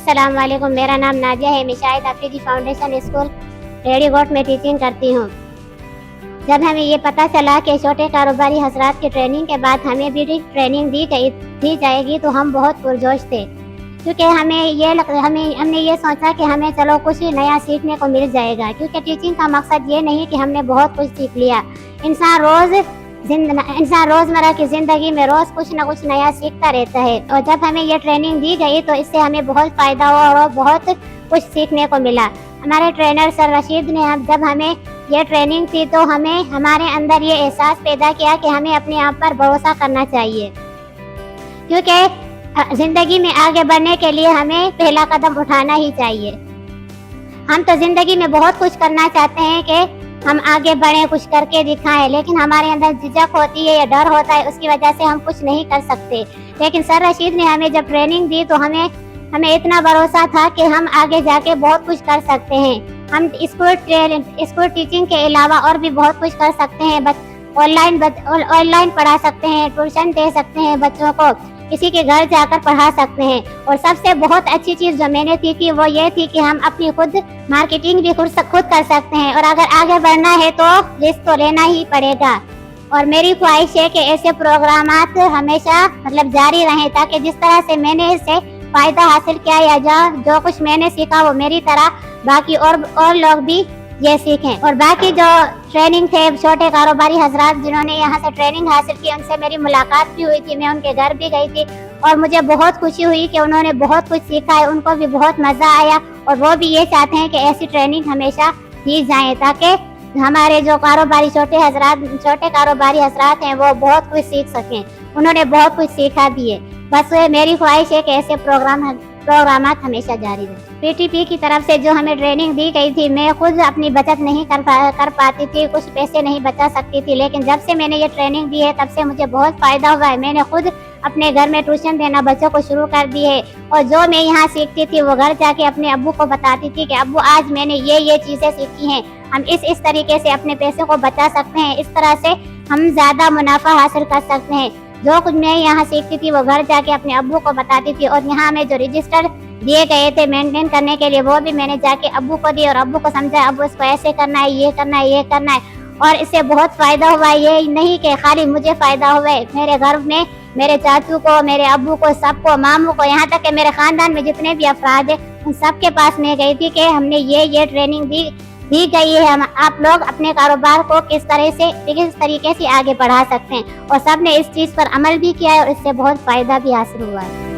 अस्सलाम वालेकुम। मेरा नाम नाजिया है। मैं शाहिद अफरीदी फाउंडेशन स्कूल रेडीगोट में टीचिंग करती हूँ। जब हमें ये पता चला कि छोटे कारोबारी हजरात की ट्रेनिंग के बाद हमें भी ट्रेनिंग दी जाएगी तो हम बहुत पुरजोश थे, क्योंकि हमने ये सोचा कि हमें चलो कुछ नया सीखने को मिल जाएगा, क्योंकि टीचिंग का मकसद ये नहीं कि हमने बहुत कुछ सीख लिया। इंसान रोजमर्रा की जिंदगी में रोज कुछ न कुछ नया सीखता रहता है, और जब हमें ये ट्रेनिंग दी गई तो इससे हमें बहुत फायदा हुआ और बहुत कुछ सीखने को मिला। हमारे ट्रेनर सर रशीद ने जब हमें ये ट्रेनिंग थी तो हमें हमारे अंदर ये एहसास पैदा किया कि हमें अपने आप पर भरोसा करना चाहिए, क्योंकि जिंदगी में आगे बढ़ने के लिए हमें पहला कदम उठाना ही चाहिए। हम तो जिंदगी में बहुत कुछ करना चाहते हैं कि हम आगे बढ़े, कुछ करके दिखाएं, लेकिन हमारे अंदर झिझक होती है या डर होता है, उसकी वजह से हम कुछ नहीं कर सकते। लेकिन सर रशीद ने हमें जब ट्रेनिंग दी तो हमें इतना भरोसा था कि हम आगे जाके बहुत कुछ कर सकते हैं। हम स्कूल टीचिंग के अलावा और भी बहुत कुछ कर सकते हैं। ऑनलाइन पढ़ा सकते हैं, ट्यूशन दे सकते हैं बच्चों को, किसी के घर जाकर पढ़ा सकते हैं। और सबसे बहुत अच्छी चीज जो मैंने सीखी वो ये थी कि हम अपनी खुद मार्केटिंग भी खुद कर सकते हैं, और अगर आगे बढ़ना है तो रिस्क तो लेना ही पड़ेगा। और मेरी ख्वाहिश है कि ऐसे प्रोग्रामात हमेशा जारी रहें, ताकि जिस तरह से मैंने इससे फायदा हासिल किया या जो कुछ मैंने सीखा वो मेरी तरह बाकी और लोग भी ये सीखें। और बाकी जो ट्रेनिंग थे छोटे कारोबारी हजरात जिन्होंने यहाँ से ट्रेनिंग हासिल की, उनसे मेरी मुलाकात भी हुई थी, मैं उनके घर भी गई थी और मुझे बहुत खुशी हुई कि उन्होंने बहुत कुछ सीखा है, उनको भी बहुत मजा आया। और वो भी ये चाहते हैं कि ऐसी ट्रेनिंग हमेशा दी जाए, ताकि हमारे जो छोटे कारोबारी हजरात हैं वो बहुत कुछ सीख सकें। उन्होंने बहुत कुछ सीखा भी है। बस मेरी ख्वाहिश है कि ऐसे प्रोग्रामात हमेशा जारी रहे। पीटीपी की तरफ से जो हमें ट्रेनिंग दी गई थी, मैं खुद अपनी बचत नहीं कर पाती थी, कुछ पैसे नहीं बचा सकती थी, लेकिन जब से मैंने ये ट्रेनिंग दी है तब से मुझे बहुत फायदा हुआ है। मैंने खुद अपने घर में ट्यूशन देना बच्चों को शुरू कर दी है, और जो मैं यहाँ सीखती थी वो घर जाके अपने अब्बू को बताती थी कि अब्बू आज मैंने ये चीजें सीखी हैं, हम इस तरीके से अपने पैसे को बचा सकते हैं, इस तरह से हम ज्यादा मुनाफा हासिल कर सकते हैं। जो कुछ मैं यहाँ सीखती थी वो घर जाके अपने अब्बू को बताती थी, और यहाँ में जो रजिस्टर दिए गए थे मेंटेन करने के लिए वो भी मैंने जाके अब्बू को दिए और अब्बू को समझाया, अब्बू इसको ऐसे करना है, ये करना है, ये करना है। और इससे बहुत फायदा हुआ। ये नहीं कि खाली मुझे फायदा हुआ है, मेरे घर में मेरे चाचू को, मेरे अब्बू को, सबको, मामू को, यहाँ तक कि मेरे खानदान में जितने भी अफराद है उन सबके पास मैं गई थी कि हमने ये ट्रेनिंग दी गई है, आप लोग अपने कारोबार को किस तरीके से आगे बढ़ा सकते हैं। और सबने इस चीज पर अमल भी किया है और इससे बहुत फायदा भी हासिल हुआ है।